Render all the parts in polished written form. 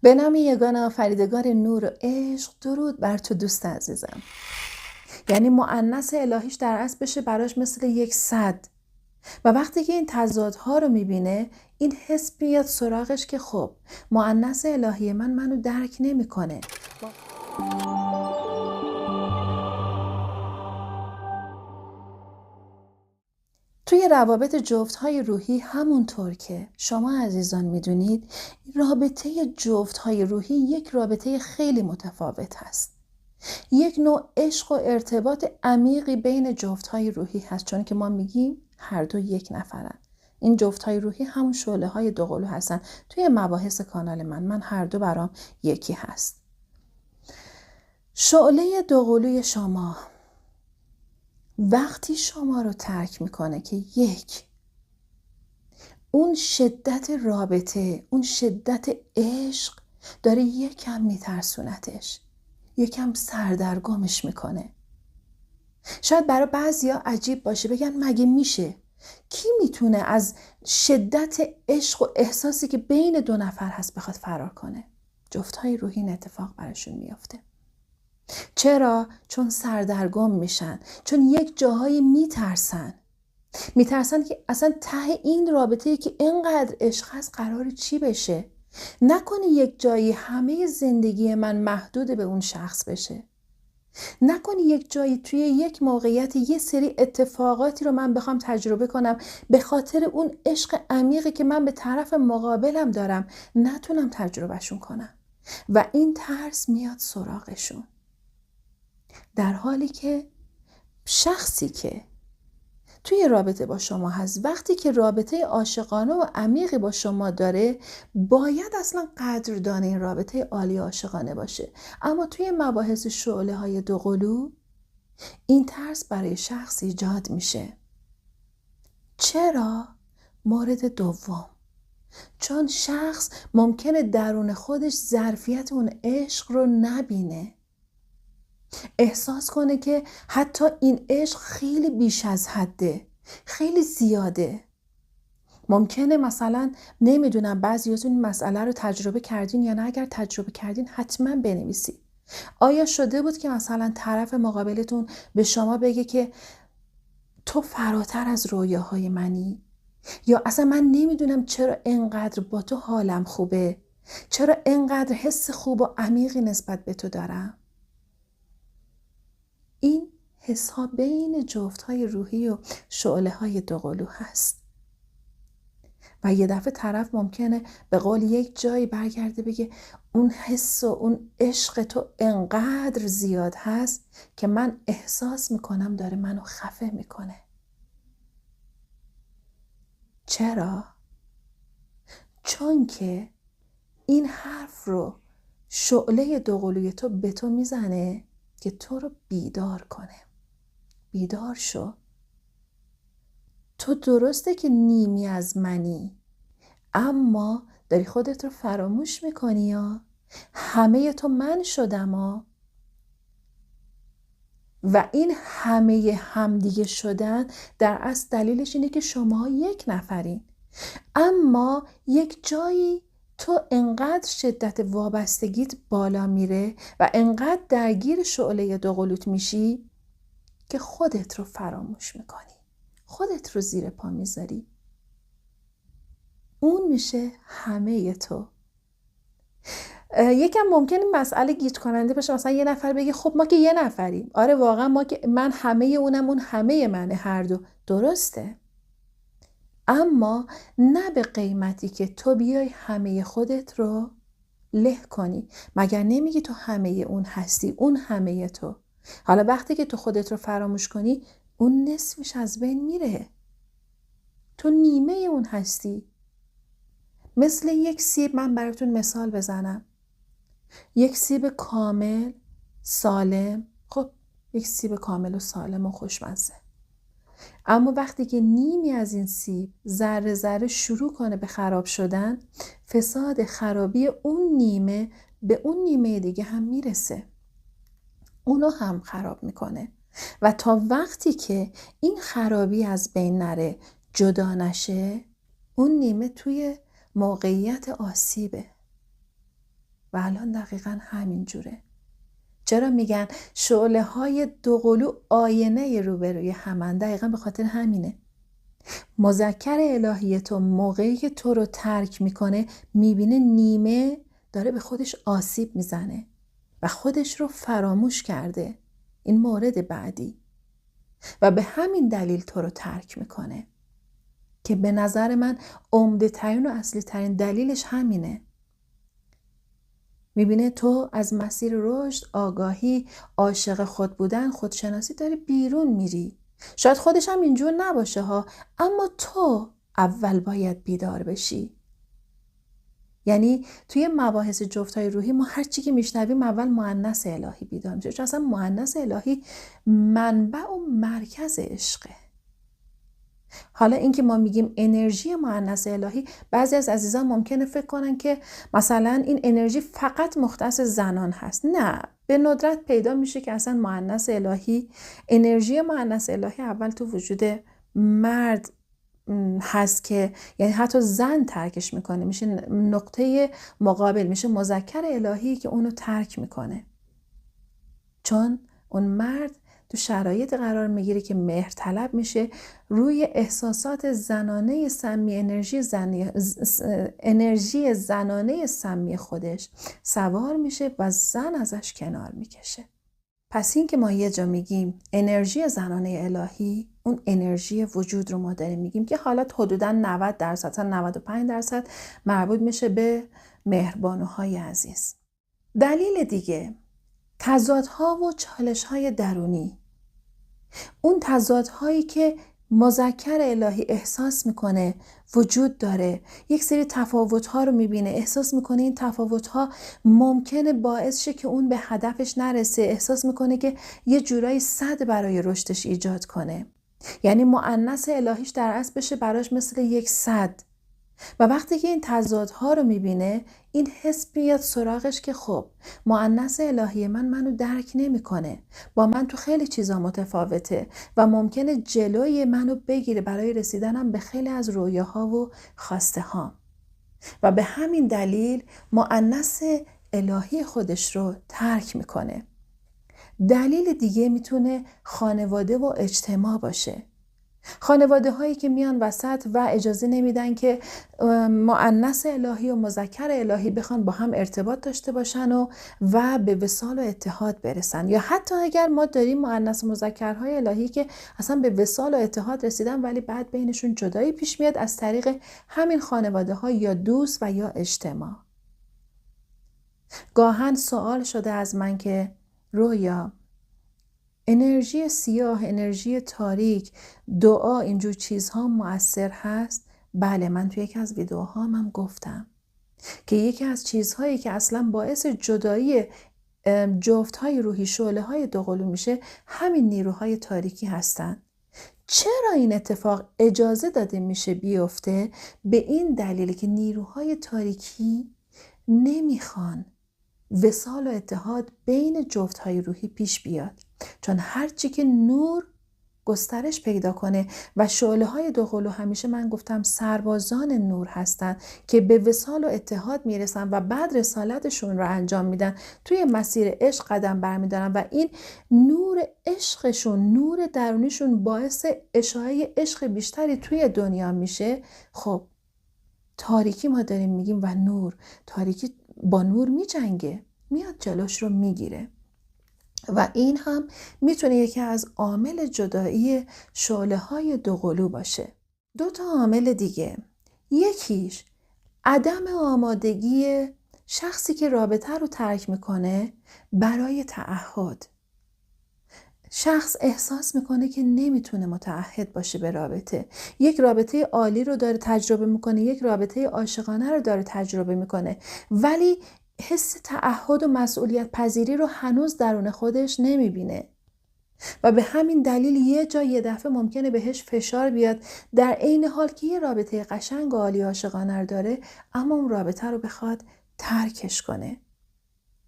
به نام یگان آفریدگار نور و عشق، درود بر تو دوست عزیزم. یعنی مؤنث الهیش در اصل بشه براش مثل یک صد، و وقتی که این تضادها رو میبینه این حس بیاد سراغش که خب مؤنث الهی منو درک نمیکنه. توی روابط جفت‌های روحی همونطور که شما عزیزان میدونید، رابطه جفت‌های روحی یک رابطه خیلی متفاوت هست. یک نوع عشق و ارتباط عمیقی بین جفت‌های روحی هست، چون که ما میگیم هر دو یک نفرن. این جفت‌های روحی همون شعله‌های دوقلو هستن. توی مباحث کانال من هر دو برام یکی هست. شعله دوقلوی شما وقتی شما رو ترک میکنه که اون شدت رابطه، اون شدت عشق داره یکم میترسونتش، یکم سردرگمش میکنه. شاید برای بعضیا عجیب باشه، بگن مگه میشه؟ کی میتونه از شدت عشق و احساسی که بین دو نفر هست بخواد فرار کنه؟ جفت‌های روحی این اتفاق براشون میافته. چرا؟ چون سردرگم میشن، چون یک جاهایی میترسن که اصلا ته این رابطه‌ای که اینقدر عشق هست قرار چی بشه؟ نکنه یک جایی همه زندگی من محدود به اون شخص بشه. نکنه یک جایی توی یک موقعیت یه سری اتفاقاتی رو من بخوام تجربه کنم به خاطر اون عشق عمیقی که من به طرف مقابلم دارم نتونم تجربهشون کنم و این ترس میاد سراغشون. در حالی که شخصی که توی رابطه با شما هست، وقتی که رابطه عاشقانه و عمیقی با شما داره، باید اصلا قدردان این رابطه عالی عاشقانه باشه. اما توی مباحث شعله های دوقلو این ترس برای شخص ایجاد میشه. چرا؟ مورد دوم، چون شخص ممکنه درون خودش ظرفیت اون عشق رو نبینه، احساس کنه که حتی این عشق خیلی بیش از حده، خیلی زیاده. ممکنه مثلا، نمیدونم بعضیاتون این مسئله رو تجربه کردین یا نه، اگر تجربه کردین حتما بنویسید. آیا شده بود که مثلا طرف مقابلتون به شما بگه که تو فراتر از رویاهای منی، یا اصلا من نمیدونم چرا اینقدر با تو حالم خوبه، چرا اینقدر حس خوب و عمیقی نسبت به تو دارم؟ این حس ها بین جفت های روحی و شعله های دوقلو هست و یه دفعه طرف ممکنه به قول یک جایی برگرده بگه اون حس و اون عشق تو انقدر زیاد هست که من احساس میکنم داره منو خفه میکنه. چرا؟ چون که این حرف رو شعله دوقلوی تو به تو میزنه که تو رو بیدار کنه. بیدار شو، تو درسته که نیمی از منی، اما داری خودت رو فراموش میکنی یا همه تو من شدم و این همه همدیگه شدن در اصل دلیلش اینه که شما یک نفرین، اما یک جایی تو انقدر شدت وابستگیت بالا میره و انقدر درگیر شعله دوقلوت میشی که خودت رو فراموش میکنی، خودت رو زیر پا میذاری. اون میشه همه تو. یکم ممکنه مسئله گیج کننده باشه، مثلا یه نفر بگه خب ما که یه نفریم. آره واقعا ما که من همه اونم اون همه منه، هر دو درسته، اما نه به قیمتی که تو بیای همه خودت رو له کنی. مگر نمیگی تو همه اون هستی، اون همه تو. حالا وقتی که تو خودت رو فراموش کنی اون نصفش از بین میره، تو نیمه اون هستی. مثل یک سیب، من براتون مثال بزنم، یک سیب کامل سالم، خب یک سیب کامل و سالم و خوشمزه، اما وقتی که نیمی از این سیب ذره ذره شروع کنه به خراب شدن، فساد خرابی اون نیمه به اون نیمه دیگه هم میرسه، اونو هم خراب میکنه و تا وقتی که این خرابی از بین نره، جدا نشه، اون نیمه توی موقعیت آسیبه. و الان دقیقا همین جوره. چرا میگن شعله های دوقلو آینه روبروی همن؟ دقیقا به خاطر همینه. مذکر الهی تو موقعی که تو رو ترک میکنه میبینه نیمه داره به خودش آسیب میزنه و خودش رو فراموش کرده. این مورد بعدی. و به همین دلیل تو رو ترک میکنه که به نظر من عمده ترین و اصلی ترین دلیلش همینه. میبینه تو از مسیر رشد، آگاهی، عاشق خود بودن، خودشناسی داری بیرون میری. شاید خودش هم اینجور نباشه ها، اما تو اول باید بیدار بشی. یعنی توی مباحث جفت‌های روحی ما هر چی که میشنویم اول مؤنث الهی بیدار میشه، چون اصلا مؤنث الهی منبع و مرکز عشقه. حالا اینکه ما میگیم انرژی مؤنث الهی، بعضی از عزیزان ممکنه فکر کنن که مثلا این انرژی فقط مختص زنان هست. نه، به ندرت پیدا میشه که اصلا مؤنث الهی، انرژی مؤنث الهی اول تو وجود مرد هست که یعنی حتی زن ترکش میکنه، میشه نقطه مقابل، میشه مذکر الهی که اونو ترک میکنه، چون اون مرد تو شرایط قرار میگیره که مهر طلب میشه، روی احساسات زنانه سمی، انرژی زنانه سمی خودش سوار میشه و زن ازش کنار میکشه. پس این که ما یه جا میگیم انرژی زنانه الهی، اون انرژی وجود رو ما داریم میگیم که حالت حدوداً 90% تا 95% مربوط میشه به مهربانوهای عزیز. دلیل دیگه، تضادها و چالش‌های درونی. اون تضادهایی که مذکر الهی احساس میکنه وجود داره، یک سری تفاوت‌ها رو میبینه، احساس میکنه این تفاوت‌ها ممکنه باعث شه که اون به هدفش نرسه، احساس میکنه که یه جورایی سد برای رشدش ایجاد کنه. یعنی مؤنث الهیش در اصل بشه براش مثل یک سد. و وقتی که این تضادها رو میبینه، این حس بیاد سراغش که خب مؤنث الهی منو درک نمیکنه، با من تو خیلی چیزا متفاوته و ممکنه جلوی منو بگیره برای رسیدنم به خیلی از رویاها و خواسته ها. و به همین دلیل مؤنث الهی خودش رو ترک میکنه. دلیل دیگه میتونه خانواده و اجتماع باشه. خانواده هایی که میان وسط و اجازه نمیدن که مؤنث الهی و مذکر الهی بخوان با هم ارتباط داشته باشن و به وصال و اتحاد برسن. یا حتی اگر ما داریم مؤنث و مذکرهای الهی که اصلا به وصال و اتحاد رسیدن ولی بعد بینشون جدایی پیش میاد از طریق همین خانواده ها یا دوست و یا اجتماع. گاهن سوال شده از من که رویا، انرژی سیاه، انرژی تاریک، دعا، اینجور چیزها مؤثر هست؟ بله، من توی یکی از ویدیوهام هم گفتم که یکی از چیزهایی که اصلا باعث جدایی جفت‌های روحی، شعله‌های دوقلو میشه، همین نیروهای تاریکی هستن. چرا این اتفاق اجازه داده میشه بیفته؟ به این دلیل که نیروهای تاریکی نمیخوان وصال و اتحاد بین جفت‌های روحی پیش بیاد، چون هرچی که نور گسترش پیدا کنه و شعله‌های دوقلو، همیشه من گفتم سربازان نور هستن که به وصال و اتحاد میرسن و بعد رسالتشون رو انجام میدن، توی مسیر عشق قدم برمیدارن و این نور عشقشون، نور درونیشون باعث اشاعه عشق بیشتری توی دنیا میشه. خب تاریکی ما داریم میگیم و نور، تاریکی با نور میجنگه، میاد جلوش رو میگیره و این هم میتونه یکی از عامل جدایی شعله‌های دوقلو باشه. 2 عامل دیگه، یکیش عدم آمادگی شخصی که رابطه رو ترک میکنه برای تعهد. شخص احساس میکنه که نمیتونه متعهد باشه به رابطه. یک رابطه عالی رو داره تجربه میکنه، یک رابطه عاشقانه رو داره تجربه میکنه، ولی حس تعهد و مسئولیت پذیری رو هنوز درون خودش نمیبینه و به همین دلیل یه دفعه ممکنه بهش فشار بیاد، در عین حال که یه رابطه قشنگ و عالی عاشقانه رو داره، اما اون رابطه رو بخواد ترکش کنه.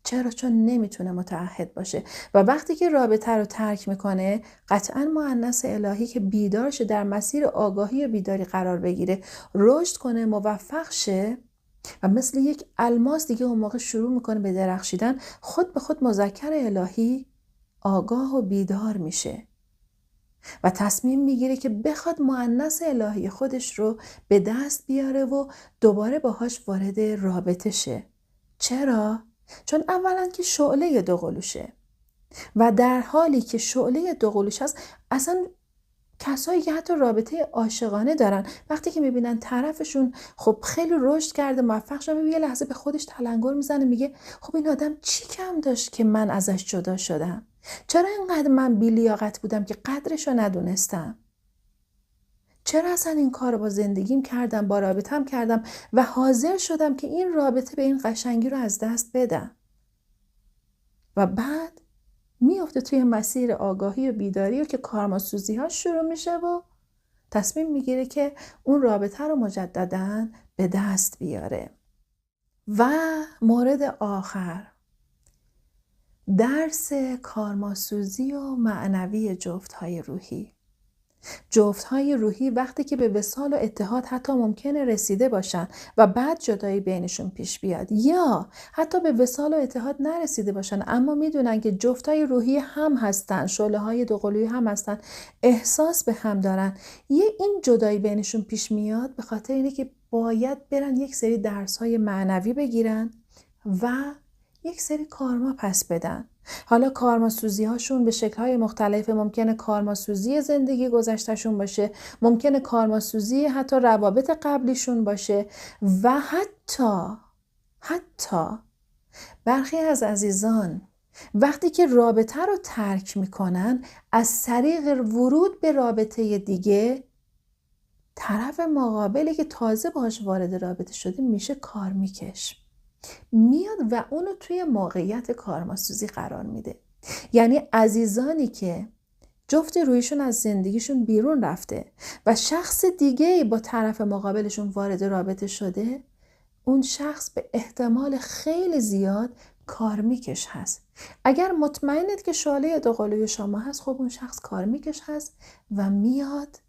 چرا؟ چون نمیتونه متعهد باشه و وقتی که رابطه رو ترک میکنه، قطعاً مؤنث الهی که بیدار شه، در مسیر آگاهی و بیداری قرار بگیره، رشد کنه، موفق شه، و مثل یک الماس دیگه اون موقع شروع میکنه به درخشیدن، خود به خود مذکر الهی آگاه و بیدار میشه و تصمیم میگیره که بخواد مؤنث الهی خودش رو به دست بیاره و دوباره باهاش وارد رابطه شه. چرا؟ چون اولا که شعله دوقلوشه و در حالی که شعله دوقلوش هست، اصلا کسایی که حتی رابطه عاشقانه دارن وقتی که میبینن طرفشون خب خیلی رشد کرده، موفق شده، یه لحظه به خودش تلنگر میزنه، میگه خب این آدم چی کم داشت که من ازش جدا شدم؟ چرا اینقدر من بی‌لیاقت بودم که قدرشو ندونستم؟ چرا اصلا این کار رو با زندگیم کردم، با رابطم کردم و حاضر شدم که این رابطه به این قشنگی رو از دست بدم؟ و بعد میافته توی مسیر آگاهی و بیداری و که کارماسوزی ها شروع میشه و تصمیم میگیره که اون رابطه رو مجدداً به دست بیاره. و مورد آخر، درس کارماسوزی و معنوی جفت‌های روحی. جفت‌های روحی وقتی که به وصال و اتحاد حتی ممکنه رسیده باشن و بعد جدایی بینشون پیش بیاد، یا حتی به وصال و اتحاد نرسیده باشن اما میدونن که جفت‌های روحی هم هستن، شعله‌های دوقلویی هم هستن، احساس به هم دارن، این جدایی بینشون پیش میاد به خاطر اینه که باید برن یک سری درس‌های معنوی بگیرن و یک سری کارما پس بدن. حالا کارماسوزی هاشون به شکل‌های مختلف، ممکنه کارماسوزی زندگی گذشتهشون باشه، ممکنه کارماسوزی حتی روابط قبلیشون باشه و حتی برخی از عزیزان وقتی که رابطه رو ترک میکنن، از طریق ورود به رابطه دیگه طرف مقابلی که تازه باهاش وارد رابطه شده میشه کارمیکش، میاد و اونو توی موقعیت کارماسوزی قرار میده. یعنی عزیزانی که جفت رویشون از زندگیشون بیرون رفته و شخص دیگه با طرف مقابلشون وارد رابطه شده، اون شخص به احتمال خیلی زیاد کارمیکش هست. اگر مطمئنید که شعله دوقلوی شما هست، خب اون شخص کارمیکش هست و میاد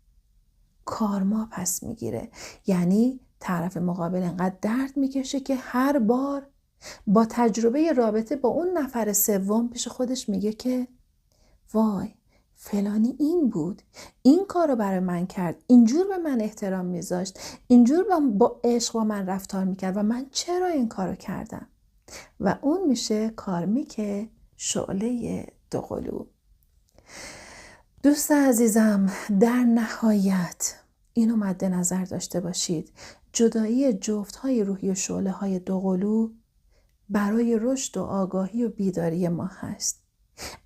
کارما پس میگیره. یعنی طرف مقابل انقدر درد میکشه که هر بار با تجربه رابطه با اون نفر سوم پیش خودش میگه که وای فلانی این بود، این کار رو برای من کرد، اینجور به من احترام میذاشت، اینجور با عشق با من رفتار میکرد و من چرا این کار رو کردم؟ و اون میشه کارمیک شعله دوقلو. دوست عزیزم، در نهایت اینو مد نظر داشته باشید، جدایی جفت‌های روحی و شعله‌های دوقلو برای رشد و آگاهی و بیداری ما هست.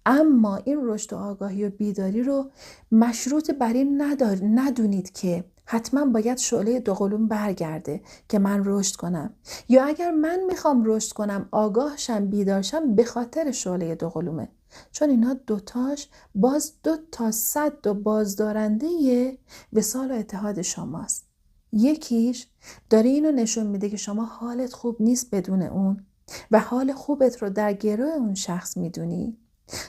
اما این رشد و آگاهی و بیداری رو مشروط بر این ندونید که حتما باید شعله دوقلوم برگرده که من رشد کنم، یا اگر من میخوام رشد کنم، آگاه شم، بیدار شم، به خاطر شعله دوقلومه. چون اینا دوتاش باز 2 تا 100 بازدارنده وصال و اتحاد شماست. یکیش داره اینو نشون میده که شما حالت خوب نیست بدون اون و حال خوبت رو در گروه اون شخص میدونی.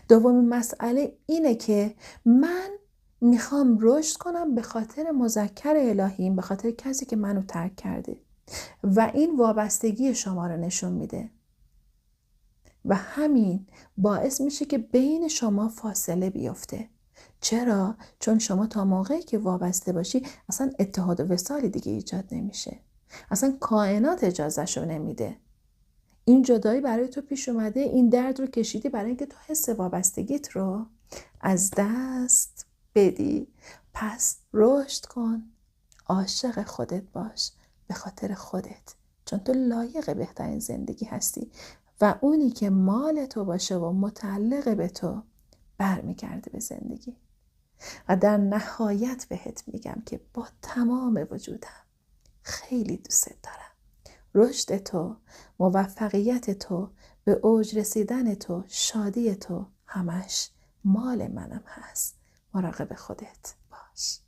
دومین مسئله اینه که من میخوام رشد کنم به خاطر مذکر الهیم، به خاطر کسی که منو ترک کرده و این وابستگی شما رو نشون میده و همین باعث میشه که بین شما فاصله بیفته. چرا؟ چون شما تا موقعی که وابسته باشی اصلا اتحاد و وصالی دیگه ایجاد نمیشه، اصلا کائنات اجازهشو نمیده. این جدایی برای تو پیش اومده، این درد رو کشیدی برای اینکه تو حس وابستگیت رو از دست بدی. پس رشد کن، عاشق خودت باش به خاطر خودت، چون تو لایق بهترین زندگی هستی و اونی که مال تو باشه و متعلق به تو برمیگرده به زندگی. و در نهایت بهت میگم که با تمام وجودم خیلی دوست دارم. رشد تو، موفقیت تو، به اوج رسیدن تو، شادی تو همش مال منم هست. مراقب خودت باش.